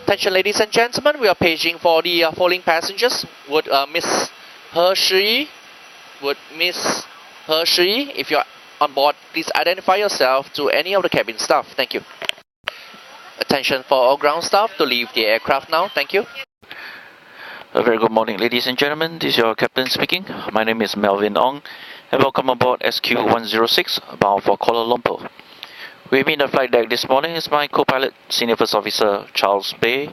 Attention ladies and gentlemen, we are paging for the following passengers. Would Miss Hershey, if you're on board, please identify yourself to any of the cabin staff. Thank you. Attention for all ground staff to leave the aircraft now. Thank you. A very good morning, ladies and gentlemen. This is your captain speaking. My name is Melvin Ong, and welcome aboard SQ106, bound for Kuala Lumpur. With me in the flight deck this morning is my co-pilot, Senior First Officer Charles Bay,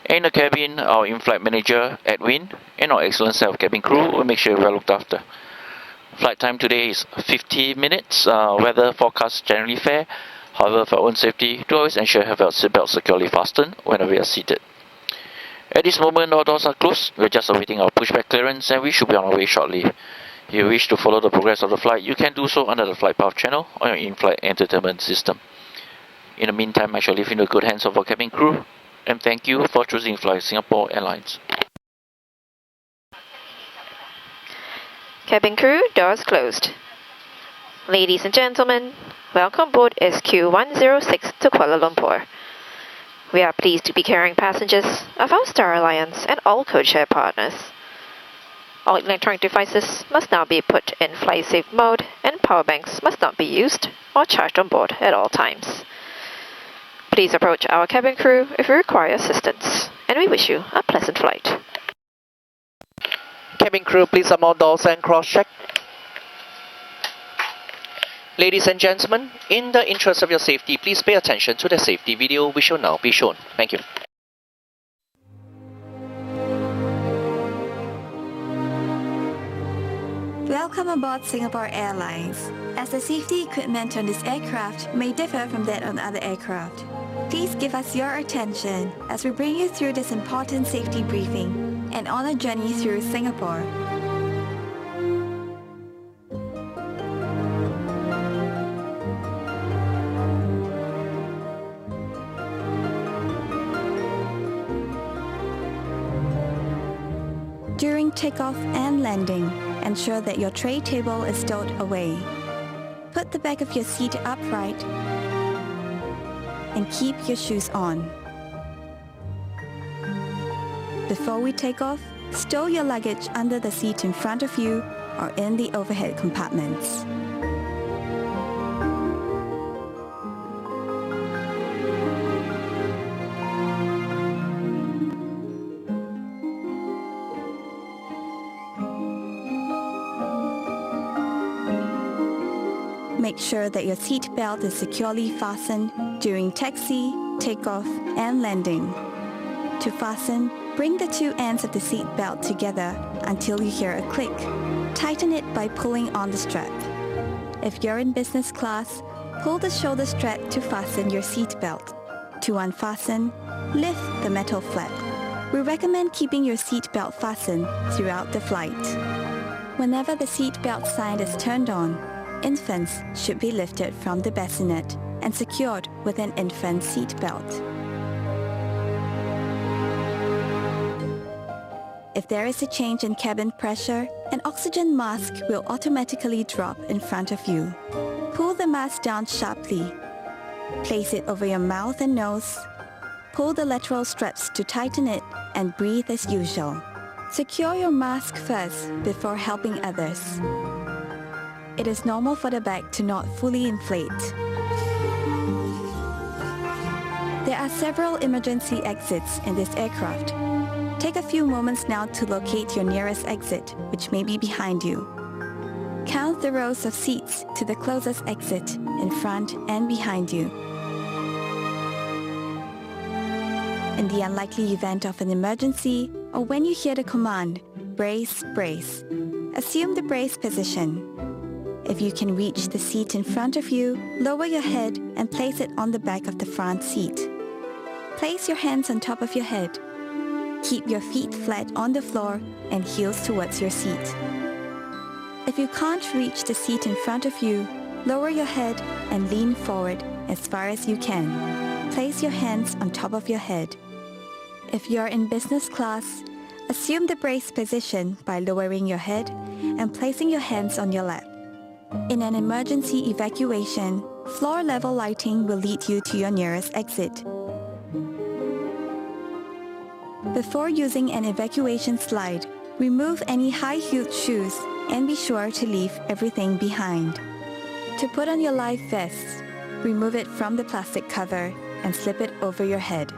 and in the cabin, our in-flight manager, Edwin, and our excellent set of cabin crew will make sure you're well looked after. Flight time today is 50 minutes. Weather forecast generally fair. However, for our own safety, do always ensure you have your seatbelt securely fastened whenever you are seated. At this moment, all doors are closed. We're just awaiting our pushback clearance and we should be on our way shortly. If you wish to follow the progress of the flight, you can do so under the flight path channel on your in-flight entertainment system. In the meantime, I shall leave you in the good hands of our cabin crew, and thank you for choosing Fly Singapore Airlines. Cabin crew, doors closed. Ladies and gentlemen, welcome aboard SQ106 to Kuala Lumpur. We are pleased to be carrying passengers of our Star Alliance and all codeshare partners. All electronic devices must now be put in flight-safe mode and power banks must not be used or charged on board at all times. Please approach our cabin crew if you require assistance, and we wish you a pleasant flight. Cabin crew, please unmount doors and cross-check. Ladies and gentlemen, in the interest of your safety, please pay attention to the safety video which will now be shown. Thank you. Welcome aboard Singapore Airlines. As the safety equipment on this aircraft may differ from that on other aircraft, please give us your attention as we bring you through this important safety briefing and on a journey through Singapore. During takeoff and landing, ensure that your tray table is stowed away. Put the back of your seat upright and keep your shoes on. Before we take off, stow your luggage under the seat in front of you or in the overhead compartments. Make sure that your seat belt is securely fastened during taxi, takeoff, and landing. To fasten, bring the two ends of the seat belt together until you hear a click. Tighten it by pulling on the strap. If you're in business class, pull the shoulder strap to fasten your seat belt. To unfasten, lift the metal flap. We recommend keeping your seat belt fastened throughout the flight. Whenever the seat belt sign is turned on, infants should be lifted from the bassinet and secured with an infant seat belt. If there is a change in cabin pressure, an oxygen mask will automatically drop in front of you. Pull the mask down sharply. Place it over your mouth and nose. Pull the lateral straps to tighten it and breathe as usual. Secure your mask first before helping others. It is normal for the bag to not fully inflate. There are several emergency exits in this aircraft. Take a few moments now to locate your nearest exit, which may be behind you. Count the rows of seats to the closest exit in front and behind you. In the unlikely event of an emergency, or when you hear the command, brace, brace, assume the brace position. If you can reach the seat in front of you, lower your head and place it on the back of the front seat. Place your hands on top of your head. Keep your feet flat on the floor and heels towards your seat. If you can't reach the seat in front of you, lower your head and lean forward as far as you can. Place your hands on top of your head. If you're in business class, assume the brace position by lowering your head and placing your hands on your lap. In an emergency evacuation, floor-level lighting will lead you to your nearest exit. Before using an evacuation slide, remove any high-heeled shoes and be sure to leave everything behind. To put on your life vest, remove it from the plastic cover and slip it over your head.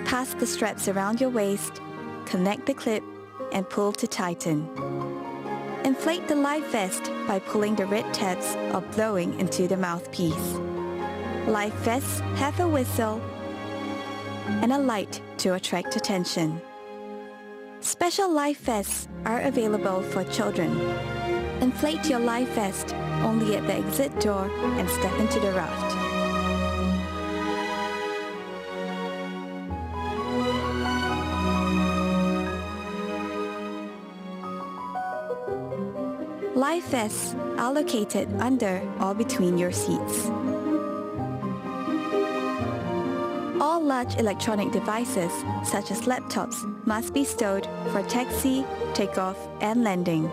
Pass the straps around your waist, connect the clip, and pull to tighten. Inflate the life vest by pulling the red tabs or blowing into the mouthpiece. Life vests have a whistle and a light to attract attention. Special life vests are available for children. Inflate your life vest only at the exit door and step into the raft. Life vests are located under or between your seats. All large electronic devices, such as laptops, must be stowed for taxi, takeoff, and landing.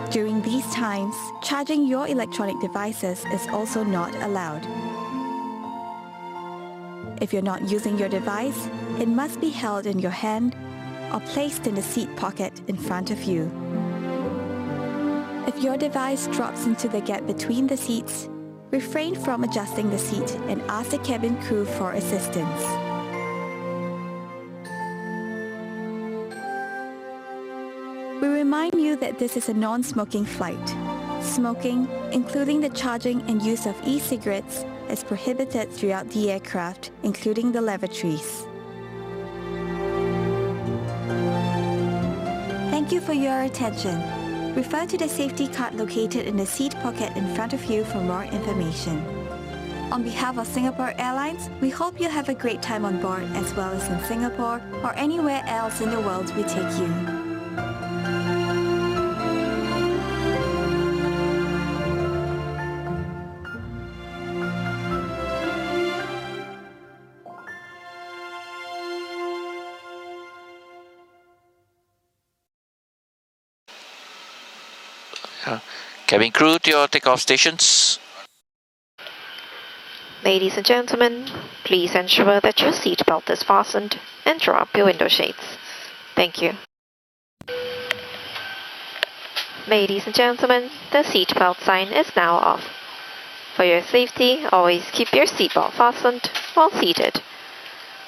During these times, charging your electronic devices is also not allowed. If you're not using your device, it must be held in your hand or placed in the seat pocket in front of you. If your device drops into the gap between the seats, refrain from adjusting the seat and ask the cabin crew for assistance. We remind you that this is a non-smoking flight. Smoking, including the charging and use of e-cigarettes, is prohibited throughout the aircraft, including the lavatories. Thank you for your attention. Refer to the safety card located in the seat pocket in front of you for more information. On behalf of Singapore Airlines, we hope you have a great time on board as well as in Singapore or anywhere else in the world we take you. Cabin crew to your takeoff stations. Ladies and gentlemen, please ensure that your seatbelt is fastened and draw up your window shades. Thank you. Ladies and gentlemen, the seatbelt sign is now off. For your safety, always keep your seatbelt fastened while seated.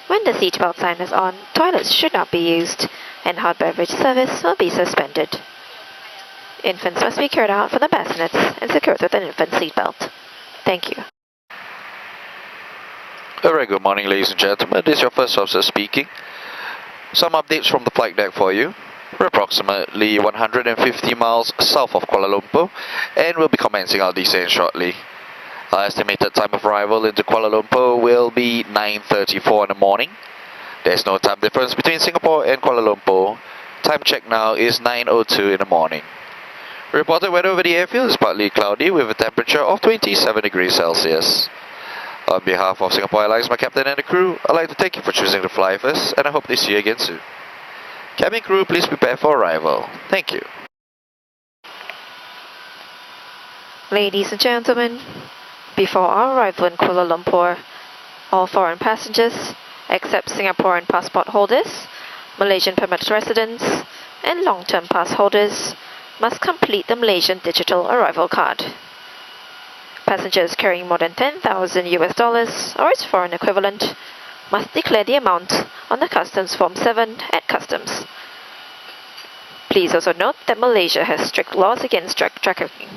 When the seatbelt sign is on, toilets should not be used and hot beverage service will be suspended. Infants must be carried out from the bassinets and secured with an infant seatbelt. Thank you. A very good morning, ladies and gentlemen. This is your first officer speaking. Some updates from the flight deck for you. We're approximately 150 miles south of Kuala Lumpur and we'll be commencing our descent shortly. Our estimated time of arrival into Kuala Lumpur will be 9:34 in the morning. There's no time difference between Singapore and Kuala Lumpur. Time check now is 9:02 in the morning. Reported weather over the airfield is partly cloudy with a temperature of 27 degrees Celsius. On behalf of Singapore Airlines, my captain and the crew, I'd like to thank you for choosing to fly with us and I hope to see you again soon. Cabin crew, please prepare for arrival. Thank you. Ladies and gentlemen, before our arrival in Kuala Lumpur, all foreign passengers, except Singaporean passport holders, Malaysian permanent residents, and long-term pass holders, must complete the Malaysian digital arrival card. Passengers carrying more than $10,000 or its foreign equivalent must declare the amount on the Customs Form 7 at Customs. Please also note that Malaysia has strict laws against drug trafficking.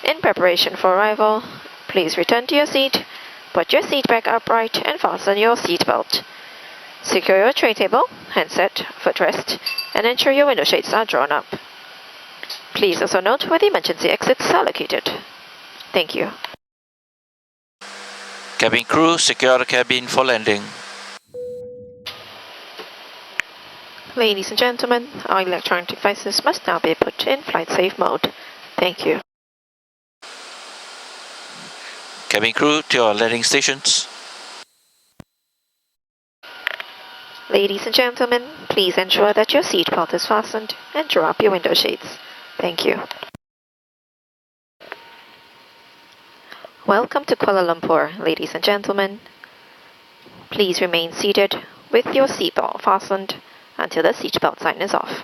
In preparation for arrival, please return to your seat, put your seat back upright and fasten your seat belt. Secure your tray table, handset, footrest, and ensure your window shades are drawn up. Please also note where the emergency exits are located. Thank you. Cabin crew, secure the cabin for landing. Ladies and gentlemen, our electronic devices must now be put in flight safe mode. Thank you. Cabin crew to your landing stations. Ladies and gentlemen, please ensure that your seatbelt is fastened and draw up your window shades. Thank you. Welcome to Kuala Lumpur, ladies and gentlemen. Please remain seated with your seatbelt fastened until the seatbelt sign is off.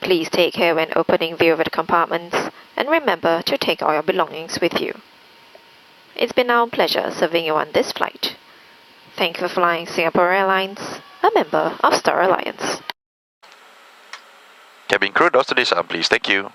Please take care when opening the overhead compartments and remember to take all your belongings with you. It's been our pleasure serving you on this flight. Thank you for flying Singapore Airlines, a member of Star Alliance. Cabin crew, doors to disarm, please. Thank you.